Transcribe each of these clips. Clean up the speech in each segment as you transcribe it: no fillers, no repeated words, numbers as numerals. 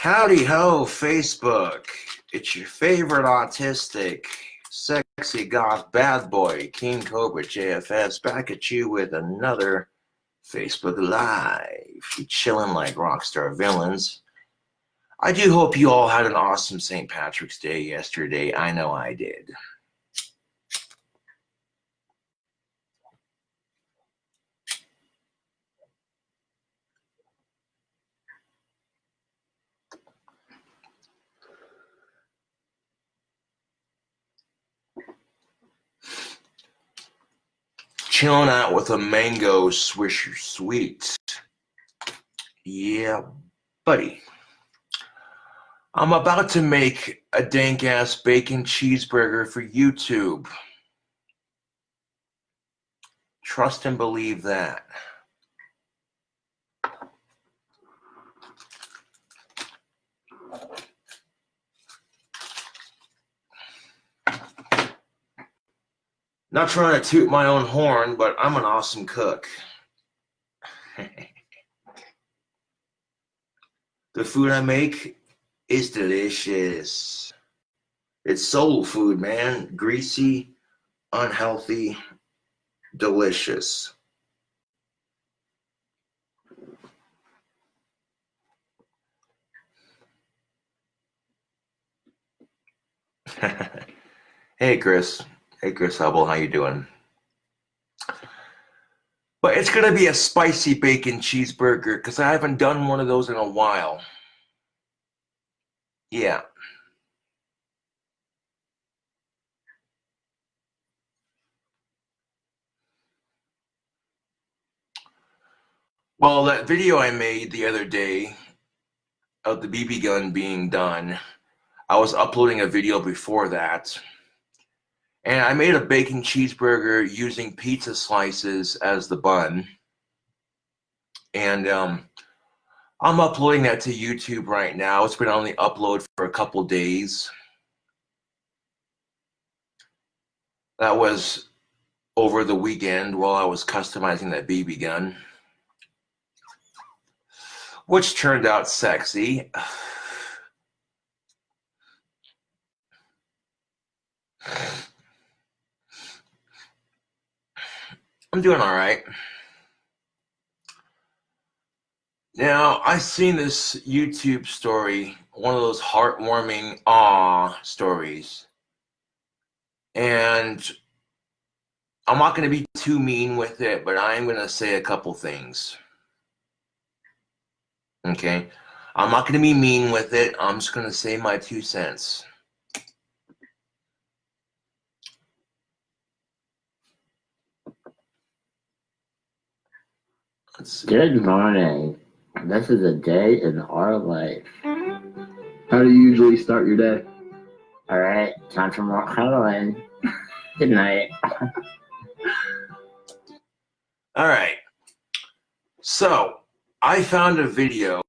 Howdy ho, Facebook. It's your favorite autistic, sexy goth bad boy, KingCobraJFS, back at you with another Facebook Live. You chilling like rockstar villains. I do hope you all had an awesome St. Patrick's Day yesterday. I know I did. Chilling out with a mango Swisher Sweet. Yeah, buddy. I'm about to make a dank-ass bacon cheeseburger for YouTube. Trust and believe that. Not trying to toot my own horn, but I'm an awesome cook. The food I make is delicious. It's soul food, man. Greasy, unhealthy, delicious. Hey, Chris. Hey, Chris Hubble, how you doing? But it's going to be a spicy bacon cheeseburger because I haven't done one of those in a while. Yeah. Well, that video I made the other day of the BB gun being done, I was uploading a video before that. And I made a bacon cheeseburger using pizza slices as the bun. And I'm uploading that to YouTube right now. It's been on the upload for a couple days. That was over the weekend while I was customizing that BB gun, which turned out sexy. I'm doing all right. Now, I seen this YouTube story, one of those heartwarming stories. And I'm not going to be too mean with it, but I am going to say a couple things. Okay? I'm not going to be mean with it. I'm just going to say my 2 cents. Good morning. This is a day in our life. How do you usually start your day? Alright, time for more cuddling. Good night. Alright. So, I found a video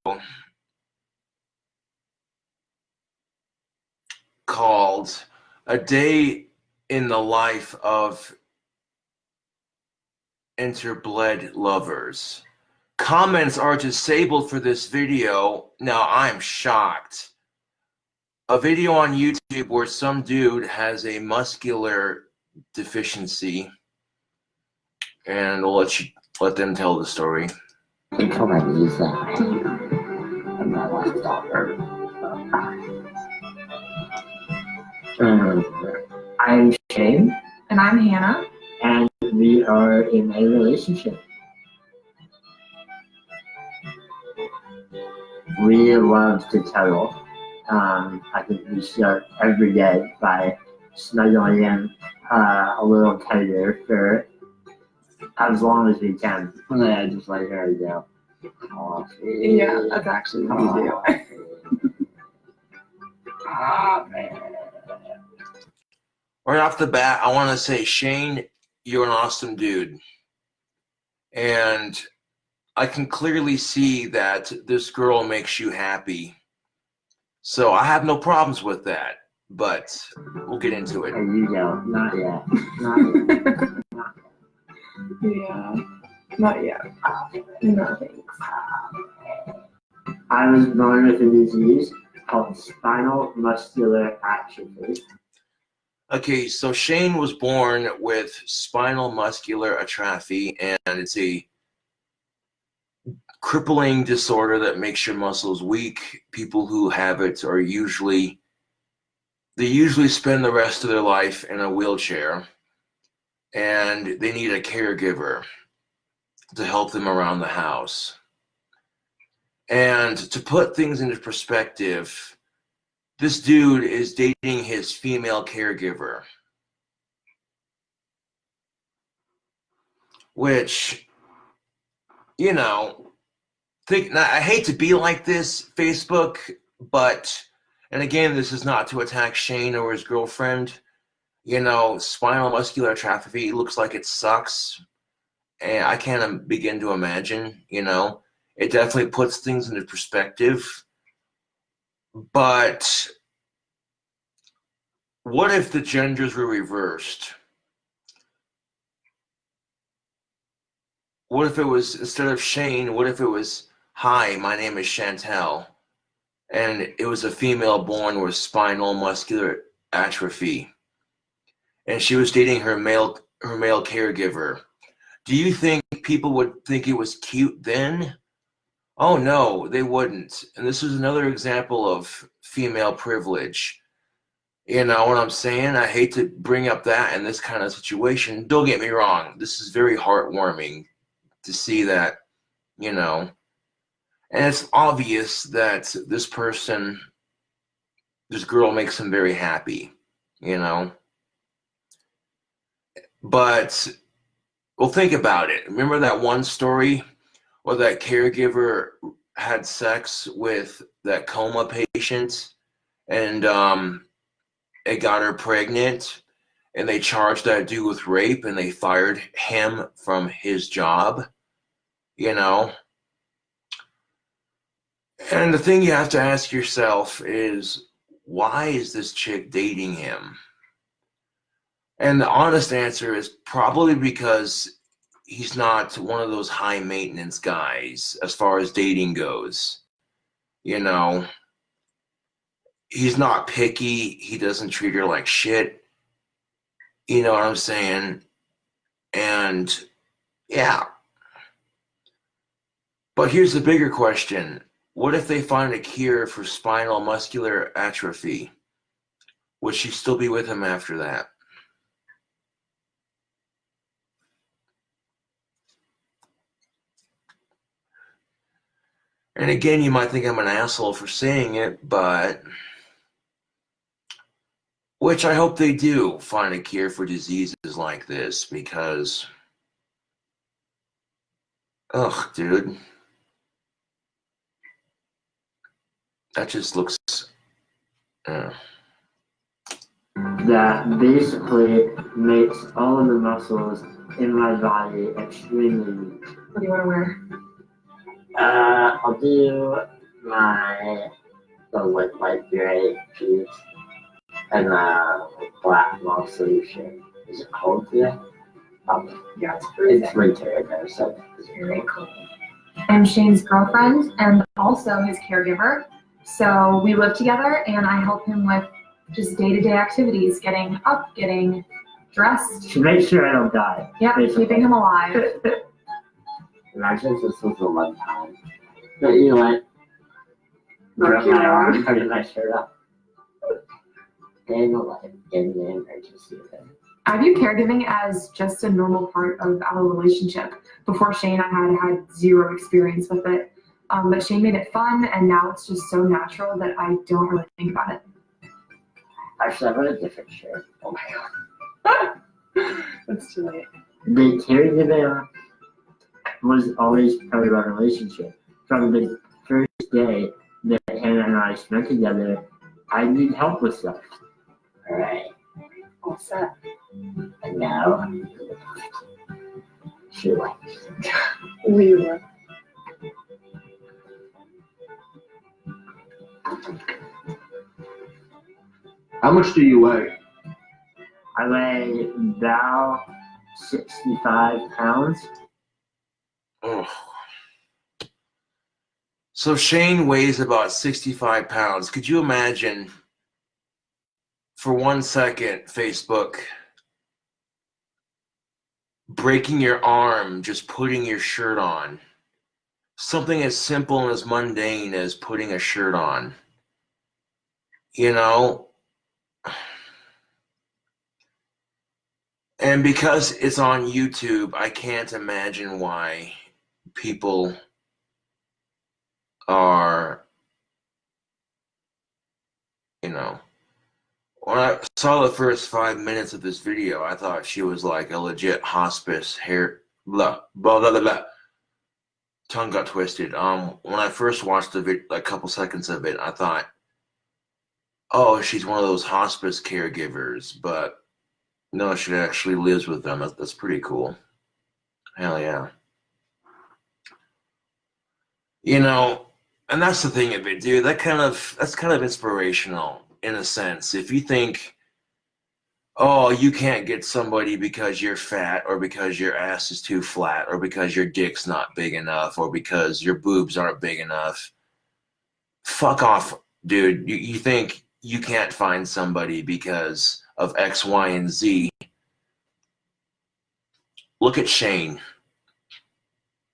called A Day in the Life of Interbled Lovers. Comments are disabled for this video. Now, I'm shocked. A video on YouTube where some dude has a muscular deficiency, and we'll let them tell the story. Until my knees and my left daughter. I'm Shane. And I'm Hannah. And we are in a relationship. We love to cuddle. I think we start every day by snuggling in a little tighter for as long as we can. And then I just let her go. Oh, yeah, that's actually what we do. Oh, man. Right off the bat, I want to say, Shane, you're an awesome dude. And I can clearly see that this girl makes you happy. So I have no problems with that, but we'll get into it. There you go. Not yet. Not yet. Yeah, not yet. No thanks. I was born with a disease called spinal muscular atrophy. Okay, so Shane was born with spinal muscular atrophy, and it's a crippling disorder that makes your muscles weak. People who have it are usually spend the rest of their life in a wheelchair, and they need a caregiver to help them around the house. And to put things into perspective, this dude is dating his female caregiver, which, you know, I hate to be like this, Facebook, but, and again, this is not to attack Shane or his girlfriend. You know, spinal muscular atrophy looks like it sucks, and I can't begin to imagine, you know. It definitely puts things into perspective. But what if the genders were reversed? What if it was, instead of Shane, what if it was, hi, my name is Chantel, and it was a female born with spinal muscular atrophy, and she was dating her male caregiver? Do you think people would think it was cute then? Oh no, they wouldn't. And this is another example of female privilege. You know what I'm saying? I hate to bring up that in this kind of situation. Don't get me wrong. This is very heartwarming to see that, you know. And it's obvious that this girl makes him very happy, you know. But, well, think about it. Remember that one story where that caregiver had sex with that coma patient, and it got her pregnant, and they charged that dude with rape, and they fired him from his job, you know? And the thing you have to ask yourself is, why is this chick dating him? And the honest answer is probably because he's not one of those high maintenance guys as far as dating goes. You know, he's not picky. He doesn't treat her like shit. You know what I'm saying? And yeah. But here's the bigger question. What if they find a cure for spinal muscular atrophy? Would she still be with him after that? And again, you might think I'm an asshole for saying it, but which I hope they do find a cure for diseases like this, because, ugh, dude, that just looks, that basically makes all of the muscles in my body extremely weak. What do you want to wear? I'll do the light gray piece and black long sleeve shirt. Is it cold today? Yeah, it's freezing. It's winter there, so It's very cold. I'm Shane's girlfriend and also his caregiver. So we live together, and I help him with just day-to-day activities, getting up, getting dressed. to make sure I don't die. Yeah, keeping him alive. Imagine if this was the one time. But you know what? Grab my arm, put my shirt up. Stay in the life, in the emergency thing. I view caregiving as just a normal part of our relationship. Before Shane, I had zero experience with it. But Shane made it fun, and now it's just so natural that I don't really think about it. Actually, I got a different shirt. Oh my god. That's too late. The caregiving was always part of our relationship. From the first day that Hannah and I spent together, I need help with stuff. Alright. All set. And now, she likes. We were. How much do you weigh? I weigh about 65 pounds. oh. So Shane weighs about 65 pounds. Could you imagine for 1 second, Facebook, breaking your arm just putting your shirt on? Something as simple and as mundane as putting a shirt on. You know? And because it's on YouTube, I can't imagine why people are, you know. When I saw the first 5 minutes of this video, I thought she was like a legit hospice hair, blah, blah, blah, blah, blah. Tongue got twisted. When I first watched the video, a couple seconds of it, I thought, oh, she's one of those hospice caregivers, but no, she actually lives with them. That's pretty cool. Hell yeah. You know, and that's the thing of it, dude. That's kind of inspirational in a sense. If you think, oh, you can't get somebody because you're fat, or because your ass is too flat, or because your dick's not big enough, or because your boobs aren't big enough, fuck off, dude. You think you can't find somebody because of X, Y, and Z. Look at Shane.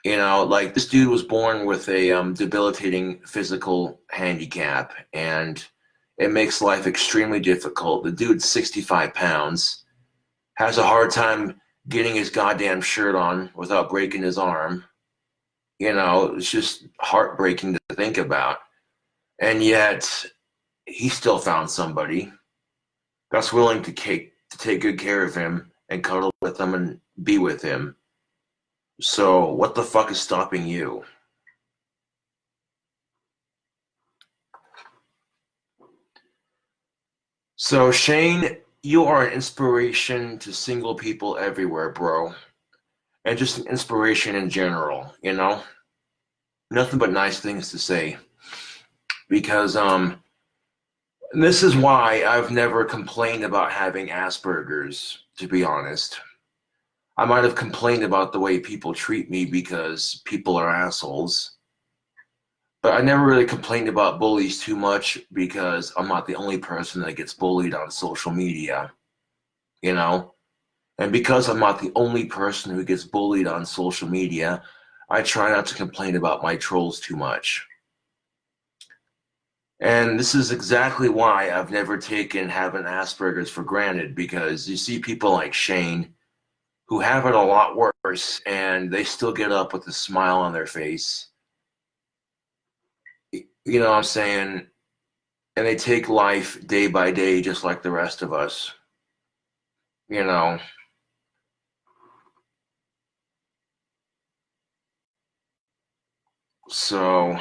You know, like, this dude was born with a debilitating physical handicap, and it makes life extremely difficult. The dude's 65 pounds, has a hard time getting his goddamn shirt on without breaking his arm. You know, it's just heartbreaking to think about. And yet, he still found somebody that's willing to take good care of him and cuddle with him and be with him. So what the fuck is stopping you? So Shane, you are an inspiration to single people everywhere, bro. And just an inspiration in general, you know? Nothing but nice things to say. Because this is why I've never complained about having Asperger's, to be honest. I might have complained about the way people treat me because people are assholes. But I never really complained about bullies too much because I'm not the only person that gets bullied on social media, you know? And because I'm not the only person who gets bullied on social media, I try not to complain about my trolls too much. And this is exactly why I've never taken having Asperger's for granted, because you see people like Shane who have it a lot worse and they still get up with a smile on their face. You know what I'm saying? And they take life day by day just like the rest of us. You know. So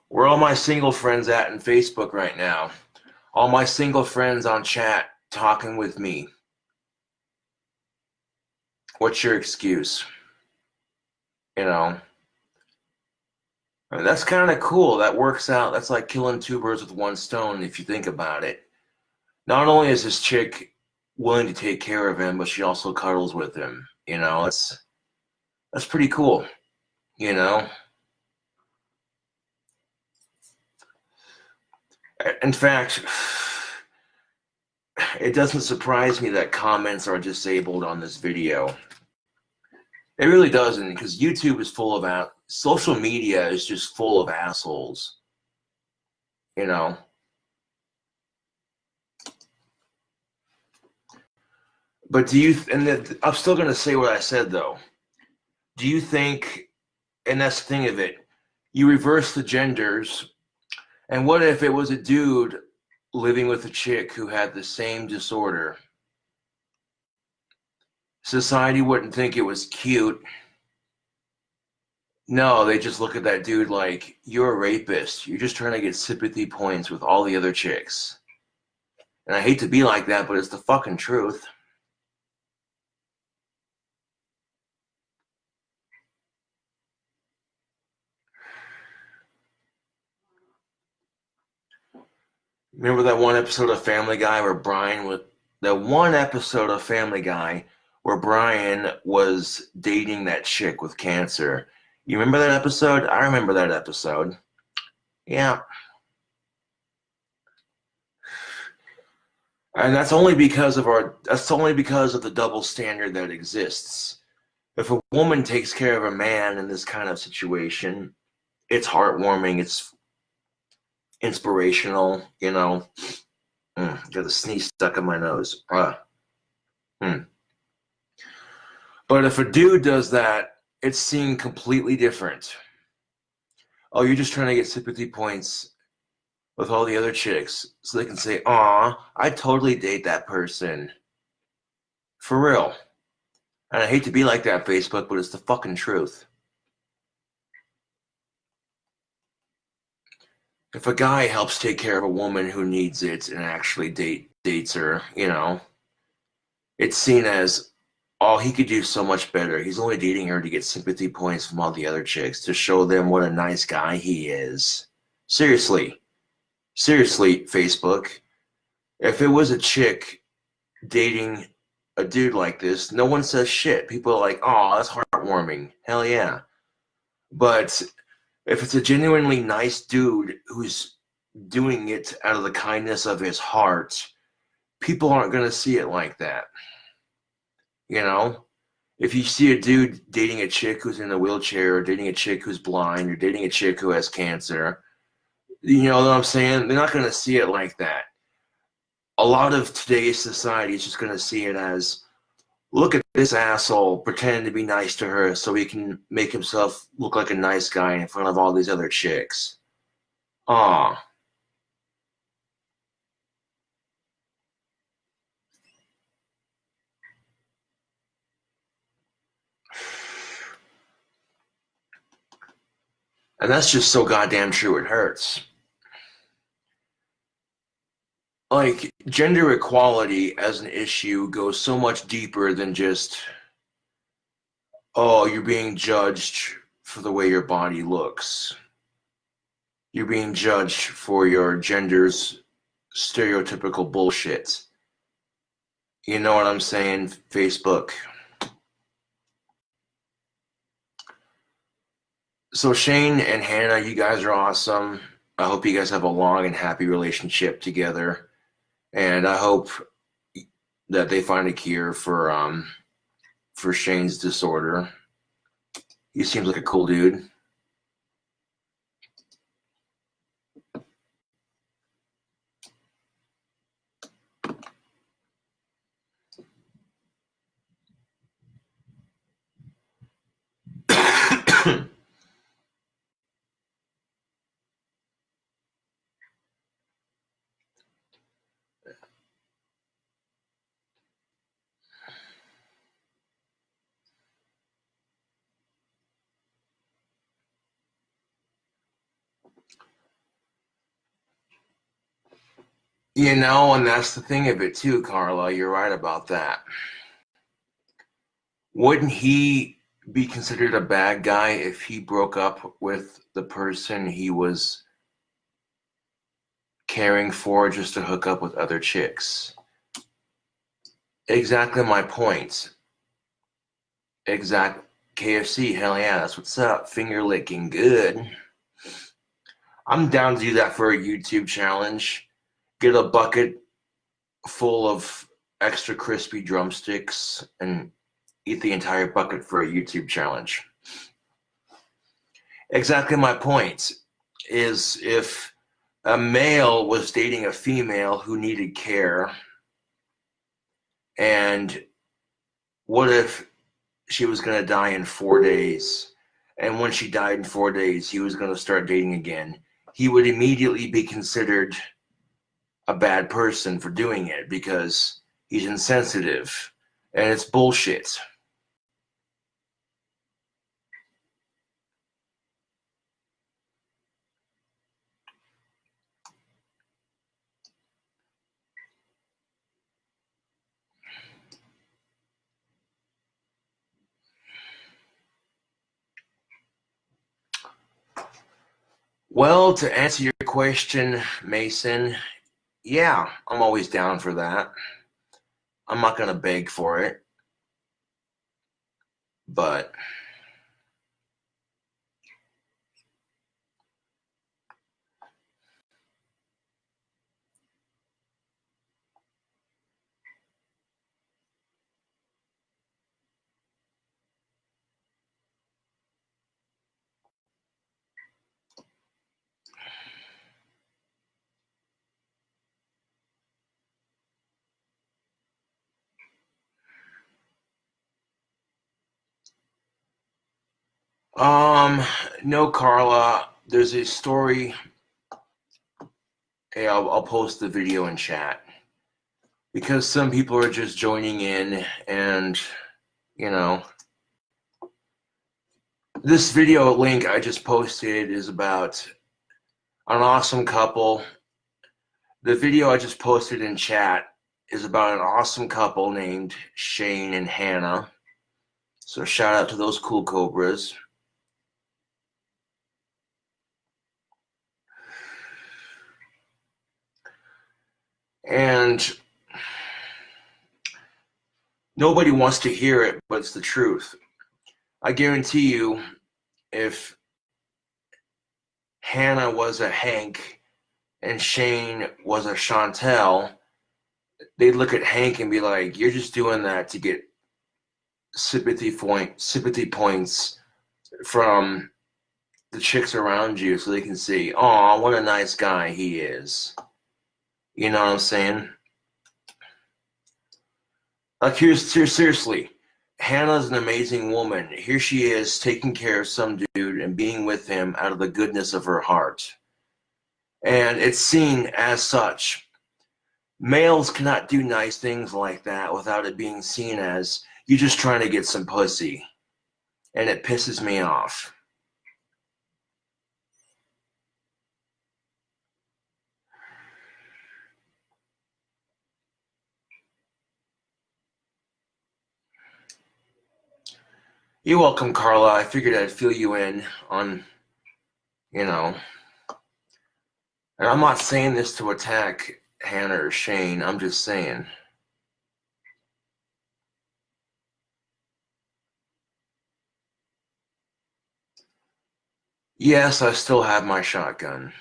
where all my single friends at in Facebook right now? All my single friends on chat talking with me. What's your excuse? You know? I mean, that's kind of cool. That works out. That's like killing two birds with one stone if you think about it. Not only is this chick willing to take care of him, but she also cuddles with him. You know, that's pretty cool. You know? In fact, it doesn't surprise me that comments are disabled on this video. It really doesn't, because YouTube is full of social media is just full of assholes. You know? But I'm still going to say what I said, though. Do you think, and that's the thing of it, you reverse the genders, and what if it was a dude living with a chick who had the same disorder? Society wouldn't think it was cute. No, they just look at that dude like, you're a rapist. You're just trying to get sympathy points with all the other chicks. And I hate to be like that, but it's the fucking truth. Remember that one episode of Family Guy where Brian was the one episode of Family Guy where Brian was dating that chick with cancer. You remember that episode? I remember that episode. Yeah. And that's only because of the double standard that exists. If a woman takes care of a man in this kind of situation, it's heartwarming, it's inspirational, you know. Got a sneeze stuck in my nose. But if a dude does that, it's seen completely different. Oh, you're just trying to get sympathy points with all the other chicks so they can say, aw, I'd totally date that person. For real. And I hate to be like that, Facebook, but it's the fucking truth. If a guy helps take care of a woman who needs it and actually dates her, you know, it's seen as, oh, he could do so much better. He's only dating her to get sympathy points from all the other chicks, to show them what a nice guy he is. Seriously, Facebook. If it was a chick dating a dude like this, no one says shit. People are like, oh, that's heartwarming. Hell yeah. But if it's a genuinely nice dude who's doing it out of the kindness of his heart, people aren't going to see it like that. You know? If you see a dude dating a chick who's in a wheelchair, or dating a chick who's blind, or dating a chick who has cancer, you know what I'm saying? They're not going to see it like that. A lot of today's society is just going to see it as, look at this asshole pretending to be nice to her so he can make himself look like a nice guy in front of all these other chicks. Aw. And that's just so goddamn true it hurts. Like, gender equality as an issue goes so much deeper than just, oh, you're being judged for the way your body looks. You're being judged for your gender's stereotypical bullshit. You know what I'm saying, Facebook? So Shane and Hannah, you guys are awesome. I hope you guys have a long and happy relationship together. And I hope that they find a cure for Shane's disorder. He seems like a cool dude. You know, and that's the thing of it too, Carla. You're right about that. Wouldn't he be considered a bad guy if he broke up with the person he was caring for just to hook up with other chicks? Exactly my point. Exact KFC, hell yeah, that's what's up. Finger licking good. I'm down to do that for a YouTube challenge. Get a bucket full of extra crispy drumsticks and eat the entire bucket for a YouTube challenge. Exactly my point is, if a male was dating a female who needed care, and what if she was going to die in 4 days, and when she died in 4 days, he was going to start dating again, he would immediately be considered a bad person for doing it because he's insensitive, and it's bullshit. Well, to answer your question, Mason, yeah, I'm always down for that. I'm not going to beg for it. But no, Carla, there's a story. Hey, I'll post the video in chat because some people are just joining in, and you know, this video link I just posted is about an awesome couple. The video I just posted in chat is about an awesome couple named Shane and Hannah. So shout out to those cool cobras. And nobody wants to hear it, but it's the truth. I guarantee you, if Hannah was a Hank and Shane was a Chantel, they'd look at Hank and be like, "You're just doing that to get sympathy points from the chicks around you, so they can see, oh, what a nice guy he is." You know what I'm saying? Like, here's seriously, Hannah's an amazing woman. Here she is taking care of some dude and being with him out of the goodness of her heart. And it's seen as such. Males cannot do nice things like that without it being seen as you just trying to get some pussy. And it pisses me off. You're welcome, Carla. I figured I'd fill you in on, you know. And I'm not saying this to attack Hannah or Shane. I'm just saying. Yes, I still have my shotgun.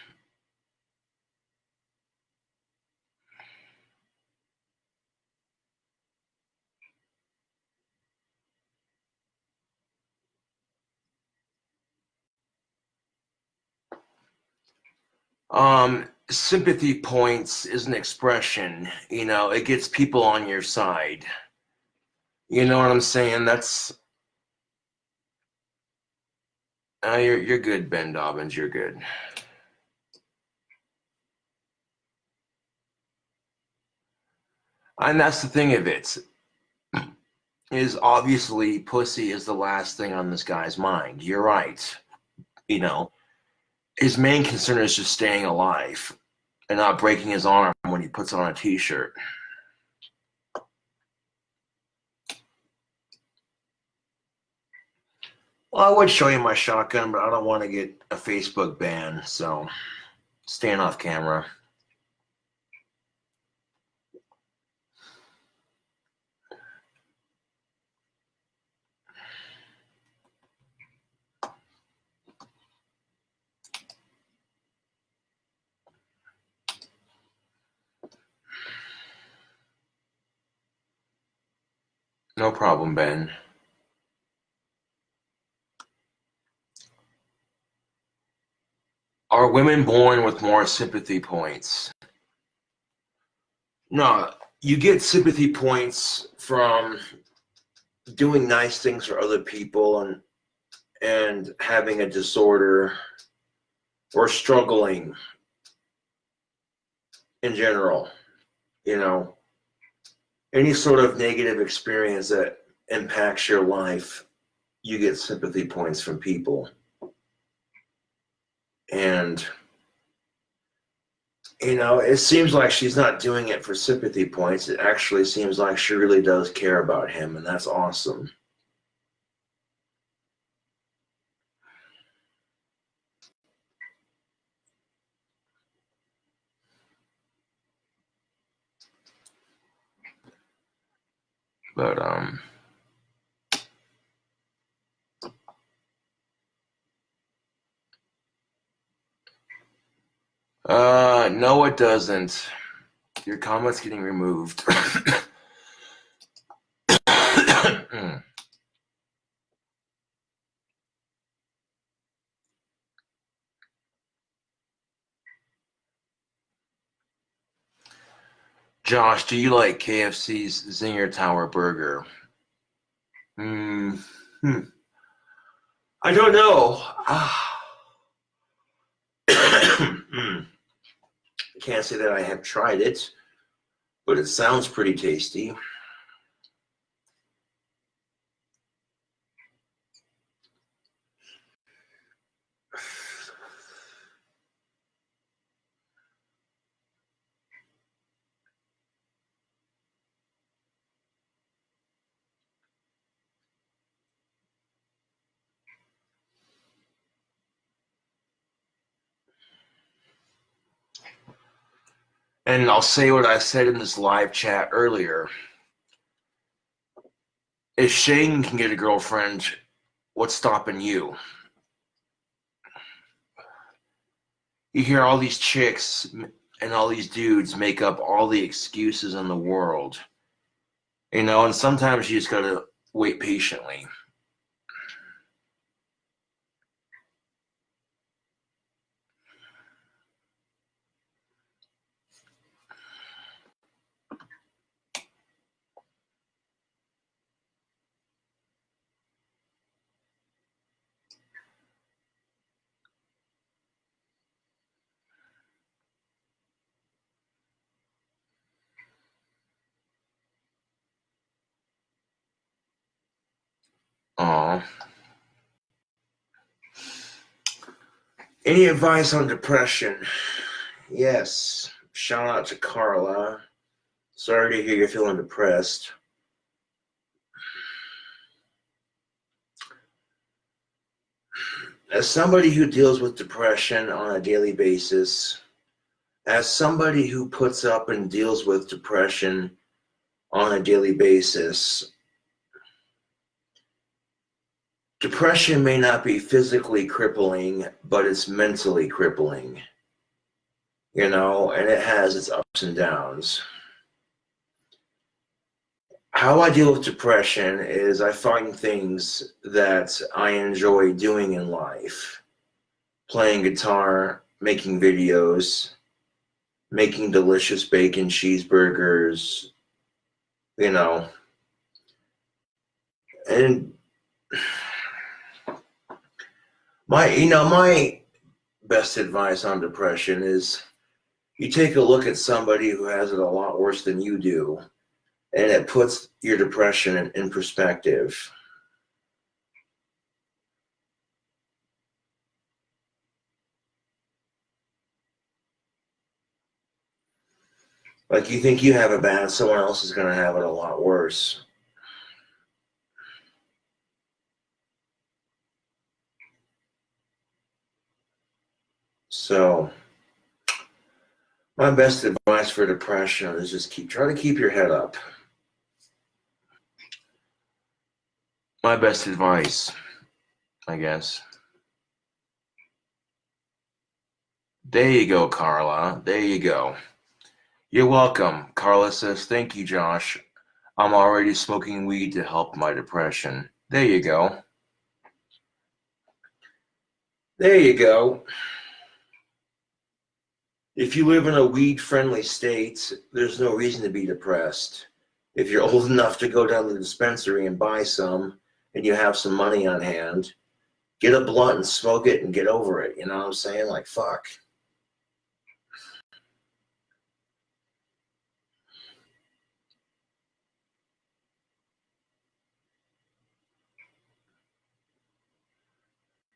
Sympathy points is an expression. You know, it gets people on your side. You know what I'm saying? That's you're good, Ben Dobbins. You're good. And that's the thing of it. Is obviously pussy is the last thing on this guy's mind. You're right. You know, his main concern is just staying alive and not breaking his arm when he puts on a t-shirt. Well, I would show you my shotgun, but I don't want to get a Facebook ban, so staying off camera. No problem, Ben. Are women born with more sympathy points? No, you get sympathy points from doing nice things for other people and having a disorder or struggling in general. You know, any sort of negative experience that impacts your life, you get sympathy points from people. And, you know, it seems like she's not doing it for sympathy points. It actually seems like she really does care about him, and that's awesome. But no, it doesn't. Your comment's getting removed. Josh, do you like KFC's Zinger Tower Burger? I don't know. Can't say that I have tried it, but it sounds pretty tasty. And I'll say what I said in this live chat earlier. If Shane can get a girlfriend, what's stopping you? You hear all these chicks and all these dudes make up all the excuses in the world. You know, and sometimes you just gotta wait patiently. Aw. Any advice on depression? Yes. Shout out to Carla. Sorry to hear you're feeling depressed. As somebody who deals with depression on a daily basis, as somebody who puts up and deals with depression on a daily basis, depression may not be physically crippling, but it's mentally crippling, you know, and it has its ups and downs. How I deal with depression is I find things that I enjoy doing in life. Playing guitar, making videos, making delicious bacon cheeseburgers, you know. And my best advice on depression is you take a look at somebody who has it a lot worse than you do, and it puts your depression in perspective. Like you think you have it bad, someone else is going to have it a lot worse. So my best advice for depression is just try to keep your head up. My best advice, I guess. There you go, Carla. There you go. You're welcome. Carla says, thank you, Josh. I'm already smoking weed to help my depression. There you go. There you go. If you live in a weed-friendly state, there's no reason to be depressed. If you're old enough to go down to the dispensary and buy some, and you have some money on hand, get a blunt and smoke it and get over it. You know what I'm saying? Like, fuck.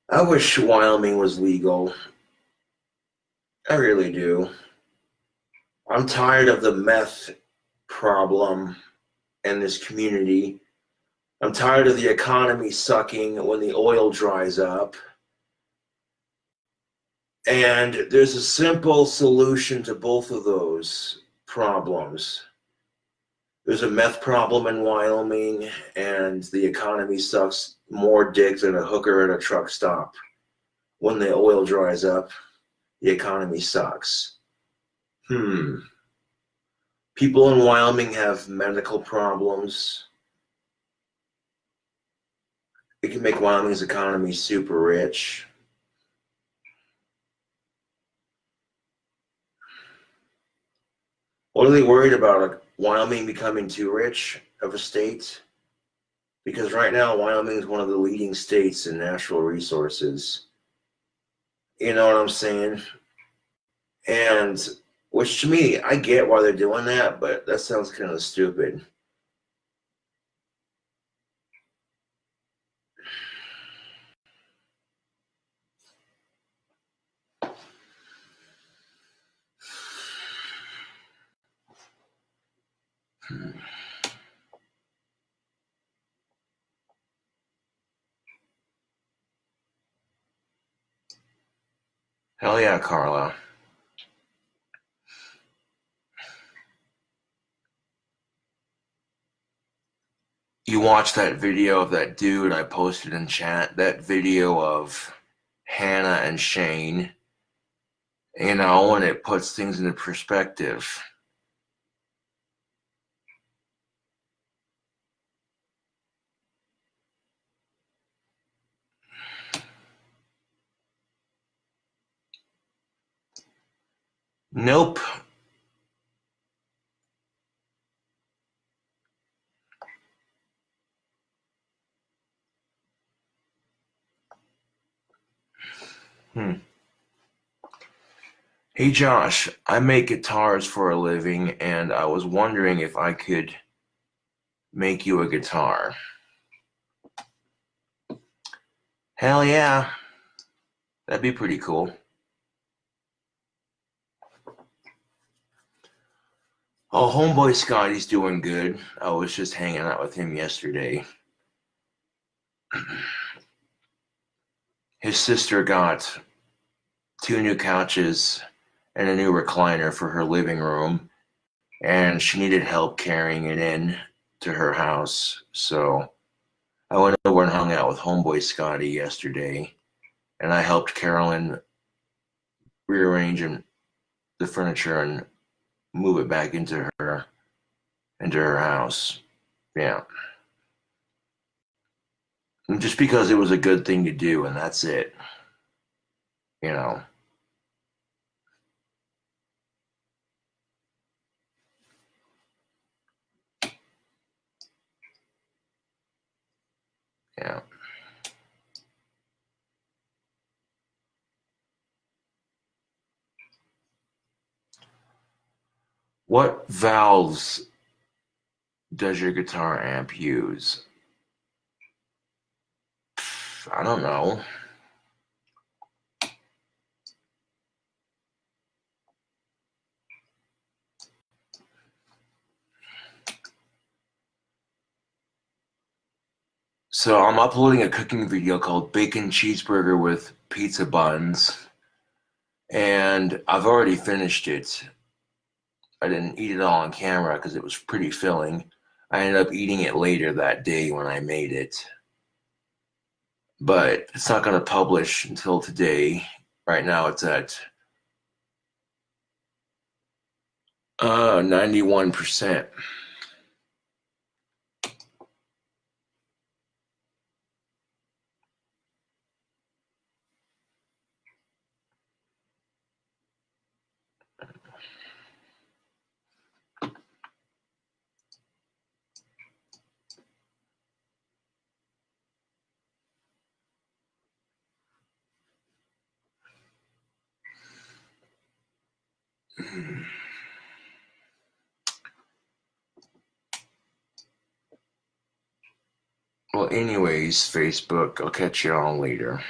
I wish Wyoming was legal. I really do. I'm tired of the meth problem in this community. I'm tired of the economy sucking when the oil dries up. And there's a simple solution to both of those problems. there's a meth problem in Wyoming, and the economy sucks more dick than a hooker at a truck stop. When the oil dries up, the economy sucks. People in Wyoming have medical problems. It can make Wyoming's economy super rich. What are they worried about? Wyoming becoming too rich of a state? Because right now, Wyoming is one of the leading states in natural resources. You know what I'm saying? And, which to me, I get why they're doing that, but that sounds kind of stupid. Hell yeah, Carla. You watched that video of that dude I posted in chat, that video of Hannah and Shane, you know, and it puts things into perspective. Nope. Hey Josh, I make guitars for a living, and I was wondering if I could make you a guitar. Hell yeah. That'd be pretty cool. Oh, homeboy Scotty's doing good. I was just hanging out with him yesterday. His sister got 2 new couches and a new recliner for her living room, and she needed help carrying it in to her house. So I went over and hung out with homeboy Scotty yesterday, and I helped Carolyn rearrange the furniture and move it back into her house. Yeah. Just because it was a good thing to do, and that's it. You know. Yeah. What valves does your guitar amp use? I don't know. So I'm uploading a cooking video called Bacon Cheeseburger with Pizza Buns, and I've already finished it. I didn't eat it all on camera because it was pretty filling. I ended up eating it later that day when I made it. But it's not going to publish until today. Right now it's at 91%. Well, anyways, Facebook, I'll catch you all later.